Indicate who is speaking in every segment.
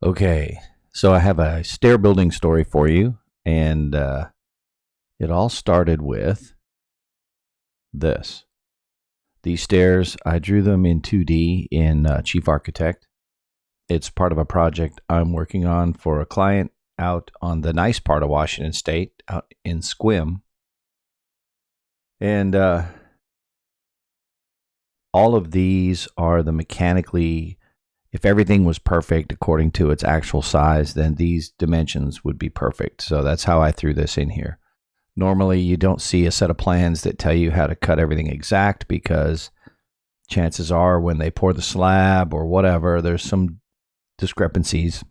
Speaker 1: Okay, so I have a stair building story for you, and it all started with this. These stairs, I drew them in 2D in Chief Architect. It's part of a project I'm working on for a client out on the nice part of Washington State, out in Squim. And all of these are the mechanically, if everything was perfect according to its actual size, then these dimensions would be perfect. So that's how I threw this in here. Normally, you don't see a set of plans that tell you how to cut everything exact because chances are when they pour the slab or whatever, there's some discrepancies.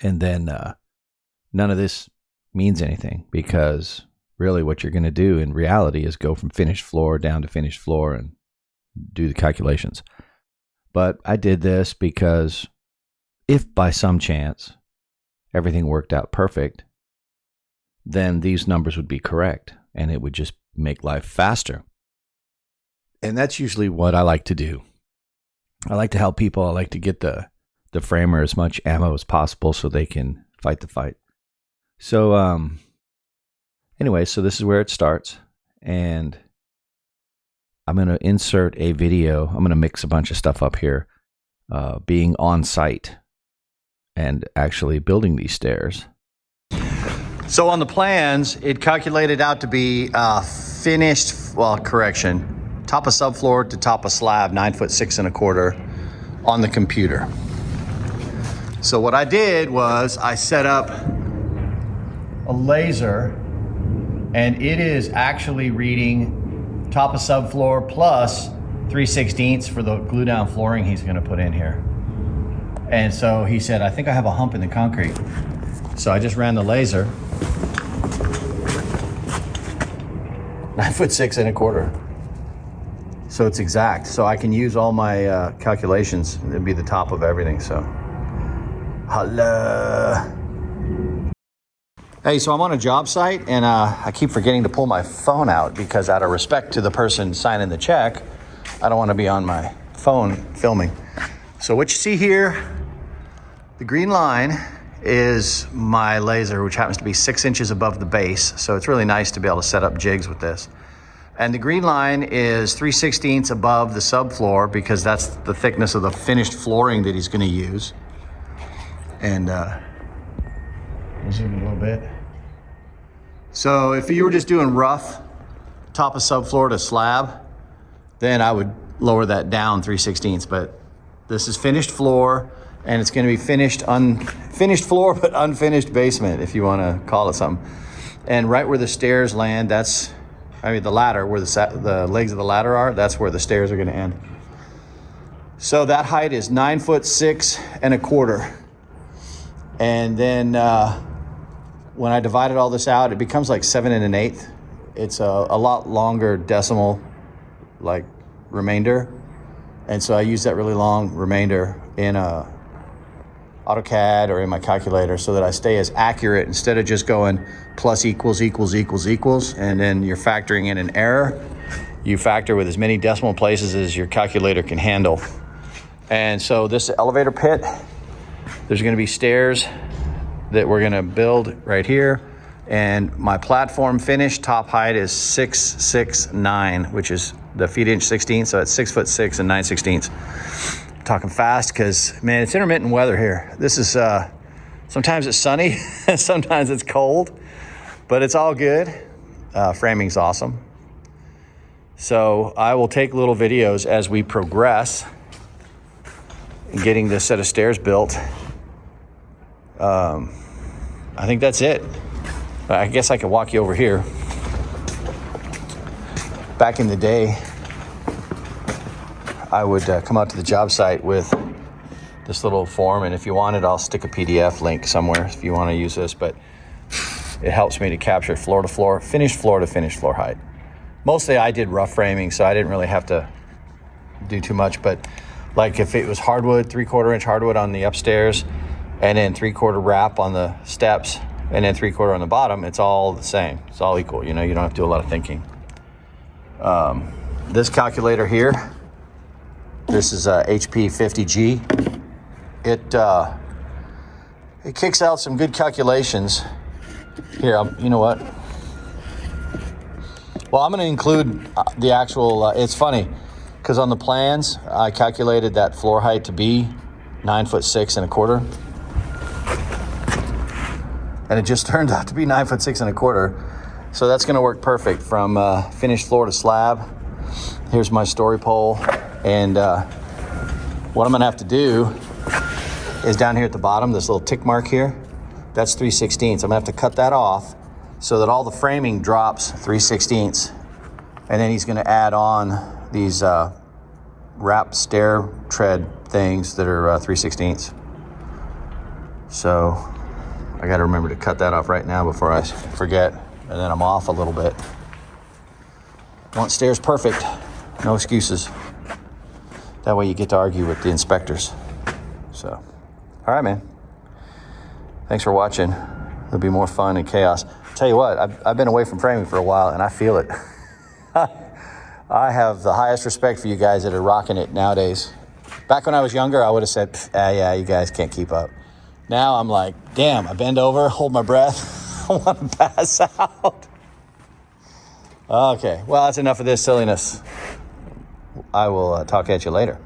Speaker 1: And then none of this means anything because really what you're going to do in reality is go from finished floor down to finished floor and do the calculations. But I did this because if by some chance everything worked out perfect, then these numbers would be correct and it would just make life faster. And that's usually what I like to do. I like to help people. I like to get the framer as much ammo as possible so they can fight the fight. So anyway, so this is where it starts. And I'm going to insert a video. I'm going to mix a bunch of stuff up here, being on site and actually building these stairs. So on the plans, it calculated out to be finished, well, correction, top of subfloor to top of slab, 9'6" 1/4" on the computer. So what I did was I set up a laser, and it is actually reading top of subfloor plus 3/16 for the glue down flooring he's going to put in here. And so he said, I think I have a hump in the concrete. So I just ran the laser. 9'6" 1/4". So it's exact. So I can use all my calculations. It'd be the top of everything. So, holla. Hey, so I'm on a job site and I keep forgetting to pull my phone out because out of respect to the person signing the check, I don't want to be on my phone filming. So what you see here, the green line is my laser, which happens to be 6 inches above the base. So it's really nice to be able to set up jigs with this. And the green line is 3/16 above the subfloor because that's the thickness of the finished flooring that he's going to use. And we'll zoom in a little bit. So if you were just doing rough top of subfloor to slab, then I would lower that down 3/16. But this is finished floor, and it's going to be finished floor but unfinished basement, if you want to call it something. And right where the stairs land, the ladder, where the legs of the ladder are, that's where the stairs are going to end. So that height is 9'6" 1/4". And then when I divided all this out, it becomes like 7 1/8. It's a lot longer decimal, like remainder. And so I use that really long remainder in AutoCAD or in my calculator so that I stay as accurate instead of just going plus equals, and then you're factoring in an error. You factor with as many decimal places as your calculator can handle. And so this elevator pit, there's going to be stairs that we're going to build right here. And my platform finish top height is 6'9", which is the feet inch 16. So it's 6'6" 9/16". Talking fast because, man, it's intermittent weather here. This is, sometimes it's sunny, sometimes it's cold, but it's all good. Framing's awesome. So I will take little videos as we progress in getting this set of stairs built. I think that's it. I guess I could walk you over here. Back in the day, I would come out to the job site with this little form, and if you want it, I'll stick a PDF link somewhere if you want to use this, but it helps me to capture floor to floor, finished floor to finished floor height. Mostly I did rough framing, so I didn't really have to do too much, but like if it was hardwood, 3/4 inch hardwood on the upstairs, and then 3/4 wrap on the steps, and then 3/4 on the bottom, it's all the same. It's all equal, you don't have to do a lot of thinking. This calculator here, this is a HP 50G. It it kicks out some good calculations. Here, you know what? Well, I'm going to include the actual, it's funny, because on the plans, I calculated that floor height to be 9'6" and a quarter. And it just turned out to be 9'6" and a quarter. So that's going to work perfect from finished floor to slab. Here's my story pole. And what I'm going to have to do is down here at the bottom, this little tick mark here, that's 3/16. I'm going to have to cut that off so that all the framing drops 3/16. And then he's going to add on these wrap stair tread things that are 3/16. So I got to remember to cut that off right now before I forget. And then I'm off a little bit. Want stairs perfect. No excuses. That way you get to argue with the inspectors. So, all right, man. Thanks for watching. There'll be more fun and chaos. Tell you what, I've been away from framing for a while, and I feel it. I have the highest respect for you guys that are rocking it nowadays. Back when I was younger, I would have said, yeah, you guys can't keep up. Now I'm like, damn, I bend over, hold my breath. I want to pass out. Okay, well, that's enough of this silliness. I will talk at you later.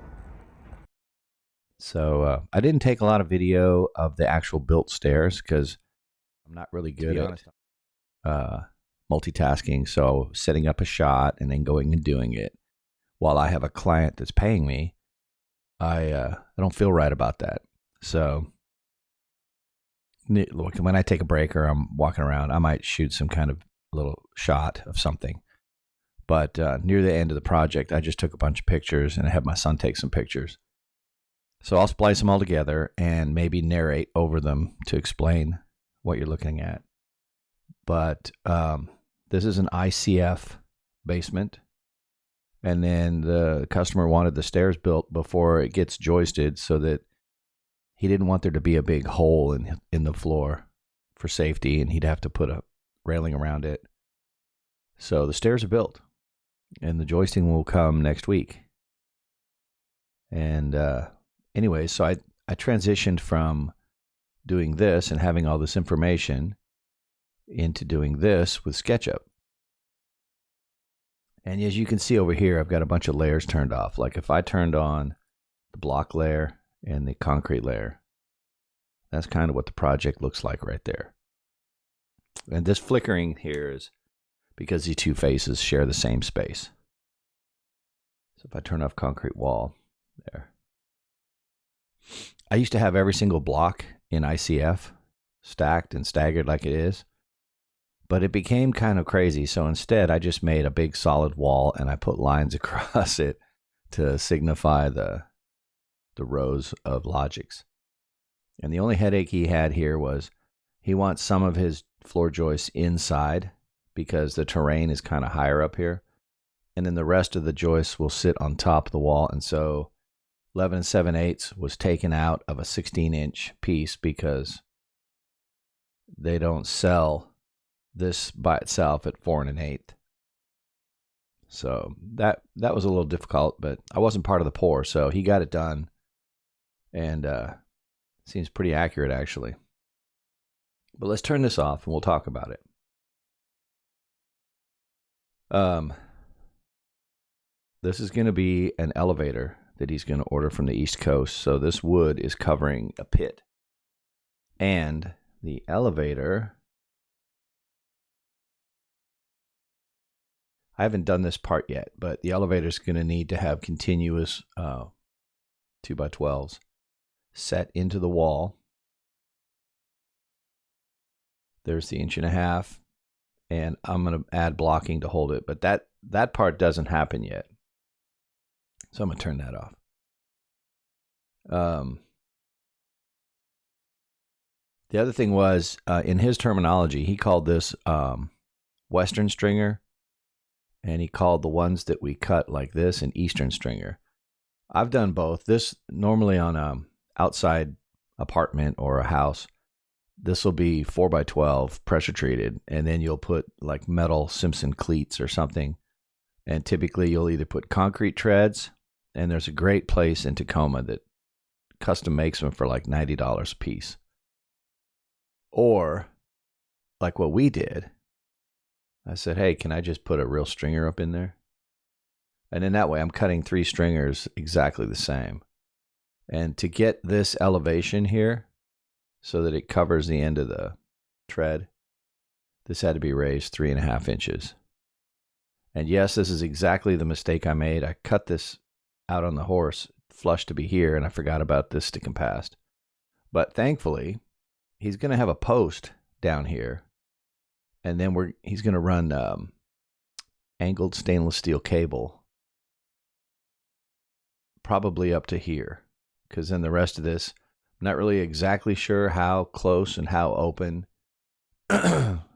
Speaker 1: So I didn't take a lot of video of the actual built stairs because I'm not really good at multitasking. So setting up a shot and then going and doing it while I have a client that's paying me, I don't feel right about that. So when I take a break or I'm walking around, I might shoot some kind of little shot of something. But near the end of the project, I just took a bunch of pictures and I had my son take some pictures. So I'll splice them all together and maybe narrate over them to explain what you're looking at. But this is an ICF basement. And then the customer wanted the stairs built before it gets joisted so that he didn't want there to be a big hole in the floor for safety, and he'd have to put a railing around it. So the stairs are built, and the joisting will come next week. And anyway, so I transitioned from doing this and having all this information into doing this with SketchUp. And as you can see over here, I've got a bunch of layers turned off. Like if I turned on the block layer and the concrete layer, that's kind of what the project looks like right there. And this flickering here is because the two faces share the same space. So if I turn off concrete wall, there. I used to have every single block in ICF stacked and staggered like it is, but it became kind of crazy. So instead, I just made a big solid wall and I put lines across it to signify the rows of logics. And the only headache he had here was he wants some of his floor joists inside because the terrain is kind of higher up here. And then the rest of the joists will sit on top of the wall. And so 11 7/8 was taken out of a 16-inch piece because they don't sell this by itself at 4 1/8. So that was a little difficult, but I wasn't part of the pour, so he got it done. And seems pretty accurate, actually. But let's turn this off and we'll talk about it. This is going to be an elevator that he's going to order from the East Coast. So this wood is covering a pit. And the elevator, I haven't done this part yet, but the elevator is going to need to have continuous 2x12s set into the wall. There's the 1.5 inches, and I'm going to add blocking to hold it, but that part doesn't happen yet. So I'm going to turn that off. The other thing was, in his terminology, he called this Western stringer, and he called the ones that we cut like this an Eastern stringer. I've done both. This normally on a outside apartment or a house, this will be 4x12 pressure treated, and then you'll put like metal Simpson cleats or something. And typically you'll either put concrete treads, and there's a great place in Tacoma that custom makes them for like $90 a piece. Or like what we did, I said, hey, can I just put a real stringer up in there? And in that way, I'm cutting 3 stringers exactly the same. And to get this elevation here so that it covers the end of the tread, this had to be raised 3.5 inches. And yes, this is exactly the mistake I made. I cut this out on the horse, flush to be here, and I forgot about this stick and past. But thankfully, he's going to have a post down here, and then he's going to run angled stainless steel cable probably up to here, because then the rest of this, I'm not really exactly sure how close and how open.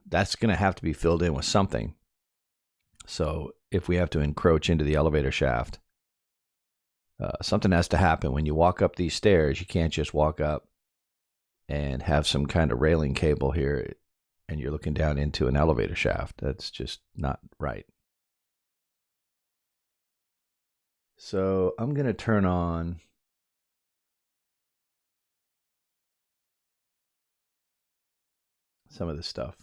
Speaker 1: That's going to have to be filled in with something. So if we have to encroach into the elevator shaft, something has to happen. When you walk up these stairs, you can't just walk up and have some kind of railing cable here and you're looking down into an elevator shaft. That's just not right. So I'm going to turn on some of this stuff.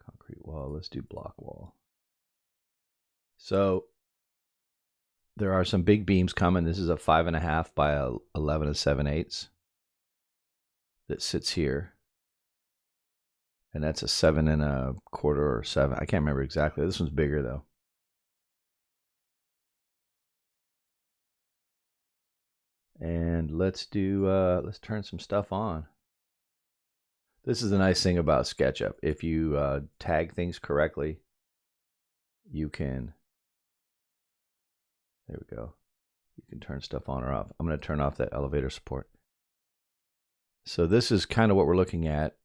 Speaker 1: Concrete wall, let's do block wall. So there are some big beams coming. This is a 5.5 by 11 7/8 that sits here. And that's a 7.25 or 7. I can't remember exactly. This one's bigger though. And let's turn some stuff on. This is the nice thing about SketchUp. If you tag things correctly, you can, there we go. You can turn stuff on or off. I'm going to turn off that elevator support. So this is kind of what we're looking at.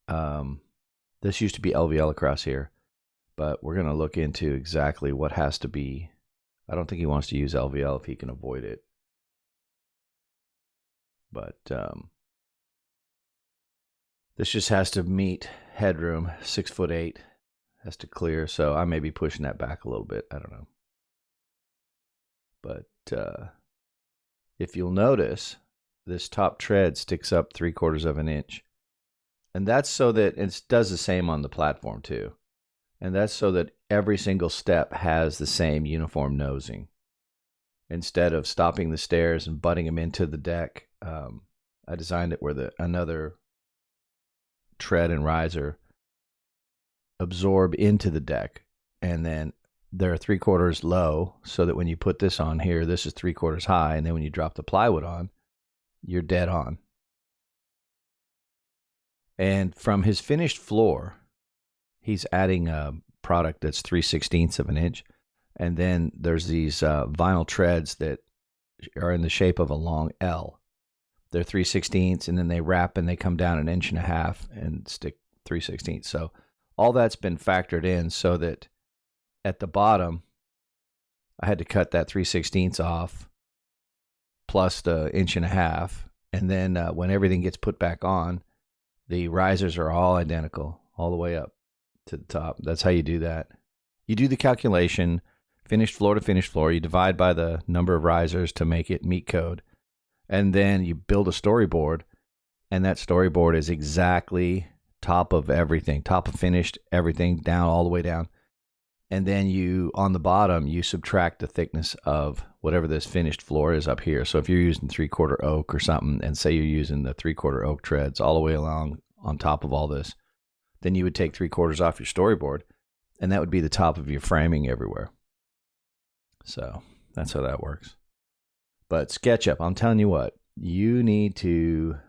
Speaker 1: This used to be LVL across here, but we're going to look into exactly what has to be. I don't think he wants to use LVL if he can avoid it. But this just has to meet headroom, 6'8", has to clear. So I may be pushing that back a little bit. I don't know. But if you'll notice, this top tread sticks up 3/4 of an inch. And that's so that it does the same on the platform too. And that's so that every single step has the same uniform nosing. Instead of stopping the stairs and butting them into the deck, I designed it where another tread and riser absorb into the deck, and then they're 3/4 low, so that when you put this on here, this is 3/4 high, and then when you drop the plywood on, you're dead on. And from his finished floor, he's adding a product that's 3/16 of an inch, and then there's these vinyl treads that are in the shape of a long L. They're 3/16, and then they wrap and they come down 1.5 inches and stick 3/16. So all that's been factored in so that at the bottom, I had to cut that 3/16 off plus the 1.5 inches. And then when everything gets put back on, the risers are all identical all the way up to the top. That's how you do that. You do the calculation, finished floor to finished floor. You divide by the number of risers to make it meet code. And then you build a storyboard, and that storyboard is exactly top of everything, top of finished, everything down, all the way down. And then you, on the bottom, you subtract the thickness of whatever this finished floor is up here. So if you're using 3/4 oak or something, and say you're using the 3/4 oak treads all the way along on top of all this, then you would take 3/4 off your storyboard, and that would be the top of your framing everywhere. So that's how that works. But SketchUp, I'm telling you what, you need to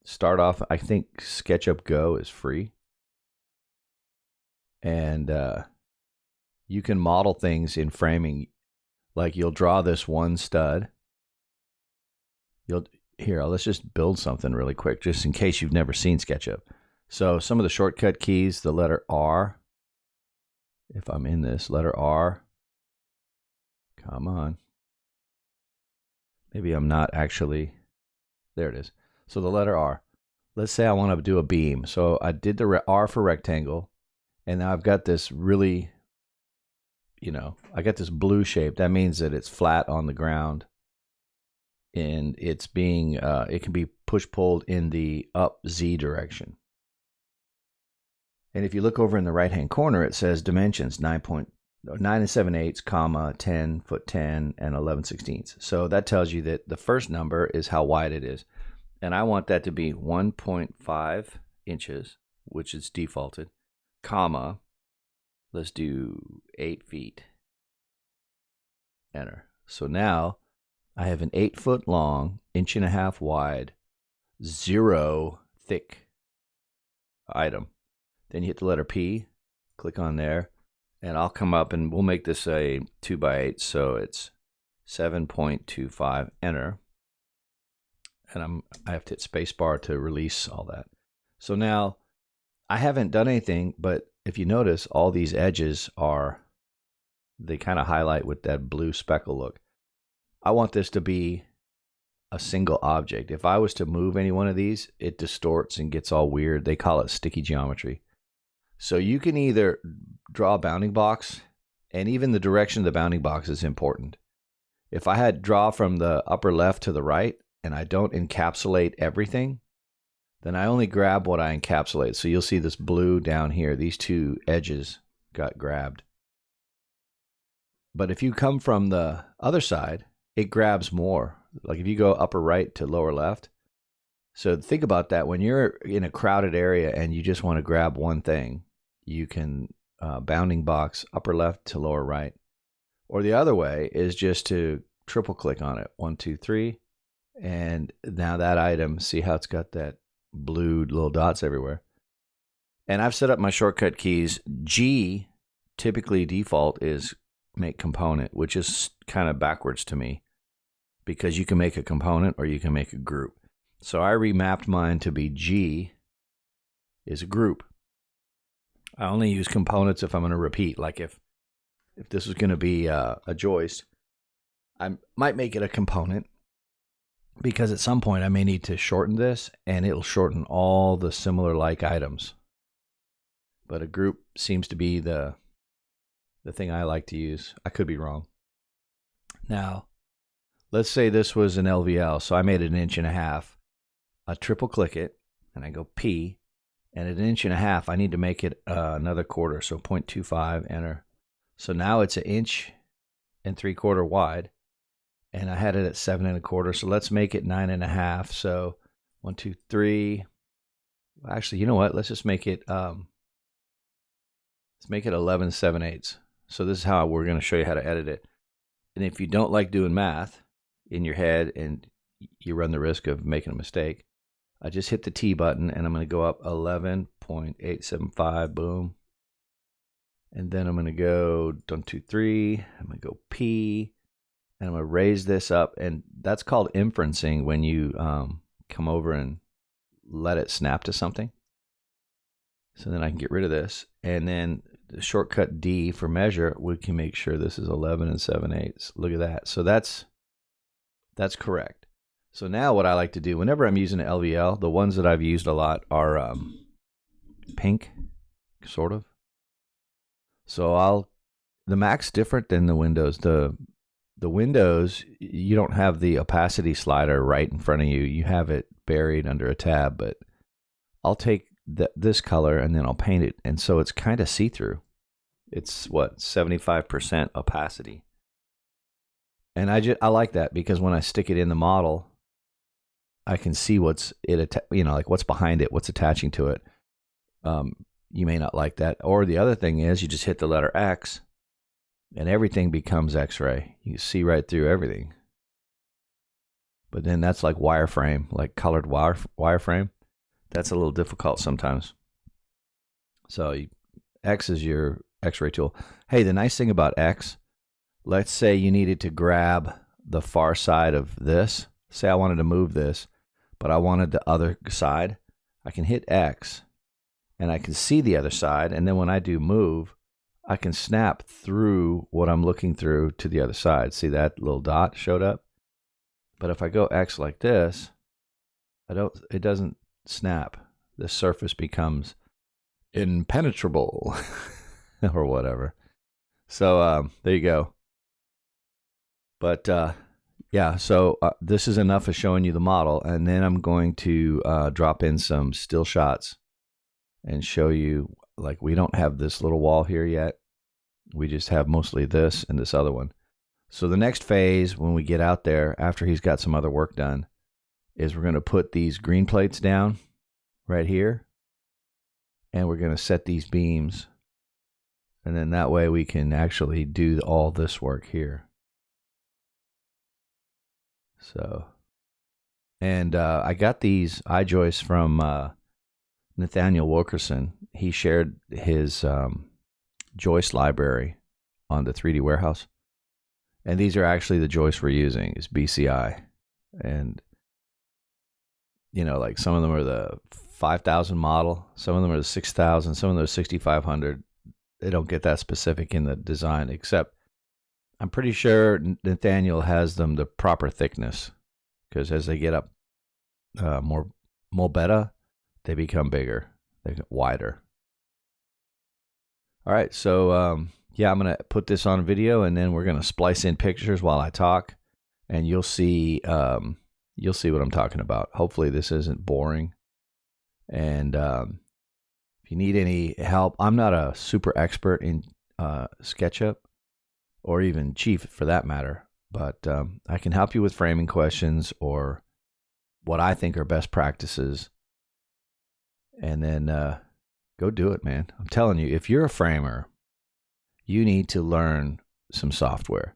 Speaker 1: start off. I think SketchUp Go is free. And you can model things in framing. Like you'll draw this one stud. Let's just build something really quick, just in case you've never seen SketchUp. So some of the shortcut keys, the letter R. If I'm in this, letter R. Come on. Maybe I'm not actually. There it is. So the letter R. Let's say I want to do a beam. So I did the R for rectangle. And now I've got this really, I got this blue shape. That means that it's flat on the ground and it's being it can be push-pulled in the up Z direction. And if you look over in the right-hand corner, it says dimensions 9 7/8, comma 10 foot 10 and 11/16. So that tells you that the first number is how wide it is, and I want that to be 1.5 inches, which is defaulted, comma, let's do 8 feet. Enter. So now I have an 8 foot long, 1.5 inch wide, 0 thick item. Then you hit the letter P, click on there, and I'll come up and we'll make this a 2x8, so it's 7.25, enter. And I have to hit spacebar to release all that. So now I haven't done anything, but if you notice, all these edges they kind of highlight with that blue speckle look. I want this to be a single object. If I was to move any one of these, it distorts and gets all weird. They call it sticky geometry. So you can either draw a bounding box, and even the direction of the bounding box is important. If I had draw from the upper left to the right, and I don't encapsulate everything, then I only grab what I encapsulate. So you'll see this blue down here. These two edges got grabbed. But if you come from the other side, it grabs more. Like if you go upper right to lower left. So think about that. When you're in a crowded area and you just want to grab one thing, you can bounding box upper left to lower right. Or the other way is just to triple click on it. 1, 2, 3. And now that item, see how it's got that blue little dots everywhere. And I've set up my shortcut keys. G, typically default, is make component, which is kind of backwards to me, because you can make a component or you can make a group. So I remapped mine to be G is a group. I only use components if I'm going to repeat. Like if this is going to be a joist, I might make it a component, because at some point I may need to shorten this, and it'll shorten all the similar like items. But a group seems to be the thing I like to use. I could be wrong. Now, let's say this was an LVL, so I made it 1.5 inches. I triple click it, and I go P, and at 1.5 inches, I need to make it another quarter, so 0.25, enter. So now it's 1 3/4 inches wide, and I had it at 7 1/4, so let's make it 9.5. So 1, 2, 3. Actually, you know what? Let's just make it 11 7/8. So this is how we're going to show you how to edit it. And if you don't like doing math in your head and you run the risk of making a mistake, I just hit the T button, and I'm going to go up 11.875, boom. And then I'm going to go 1, 2, 3. I'm going to go P, and I'm going to raise this up. And that's called inferencing, when you come over and let it snap to something. So then I can get rid of this. And then the shortcut D for measure, we can make sure this is 11 7/8. Look at that. So that's correct. So now what I like to do, whenever I'm using an LVL, the ones that I've used a lot are pink, sort of. So the Mac's different than the Windows. The Windows, you don't have the opacity slider right in front of you. You have it buried under a tab, but I'll take this color and then I'll paint it, and so it's kind of see-through. It's what, 75% opacity, and I like that, because when I stick it in the model, I can see what's like what's behind it, what's attaching to it. You may not like that, or the other thing is you just hit the letter X, and everything becomes X-ray. You see right through everything. But then that's like wireframe, like colored wireframe. That's a little difficult sometimes. So X is your X-ray tool. Hey, the nice thing about X, let's say you needed to grab the far side of this. Say I wanted to move this, but I wanted the other side. I can hit X, and I can see the other side. And then when I do move, I can snap through what I'm looking through to the other side. See that little dot showed up? But if I go X like this, it doesn't snap. The surface becomes impenetrable or whatever. So there you go. But Yeah, so this is enough of showing you the model, and then I'm going to drop in some still shots and show you, like, we don't have this little wall here yet. We just have mostly this and this other one. So the next phase, when we get out there, after he's got some other work done, is we're going to put these green plates down right here, and we're going to set these beams, and then that way we can actually do all this work here. So, and I got these I-joists from Nathaniel Wilkerson. He shared his joist library on the 3D Warehouse, and these are actually the joists we're using. It's BCI, and you know, like some of them are the 5,000 model, some of them are the 6,000, some of them are 6,500. They don't get that specific in the design, except I'm pretty sure Nathaniel has them the proper thickness, because as they get up more beta, they become bigger, they get wider. All right, so yeah, I'm gonna put this on video, and then we're gonna splice in pictures while I talk, and you'll see what I'm talking about. Hopefully, this isn't boring. And if you need any help, I'm not a super expert in SketchUp, or even Chief for that matter, but I can help you with framing questions or what I think are best practices. And then go do it, man. I'm telling you, if you're a framer, you need to learn some software,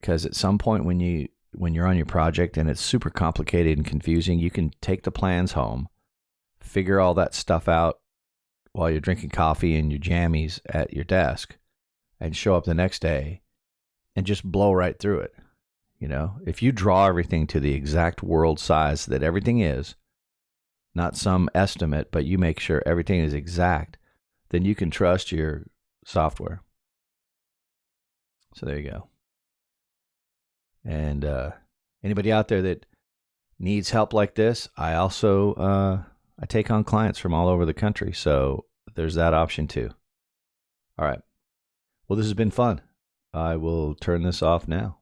Speaker 1: because at some point when you're on your project and it's super complicated and confusing, you can take the plans home, figure all that stuff out while you're drinking coffee and your jammies at your desk, and show up the next day and just blow right through it. You know, if you draw everything to the exact world size that everything is, not some estimate, but you make sure everything is exact, then you can trust your software. So there you go. And anybody out there that needs help like this, I also I take on clients from all over the country, so there's that option too. All right. Well, this has been fun. I will turn this off now.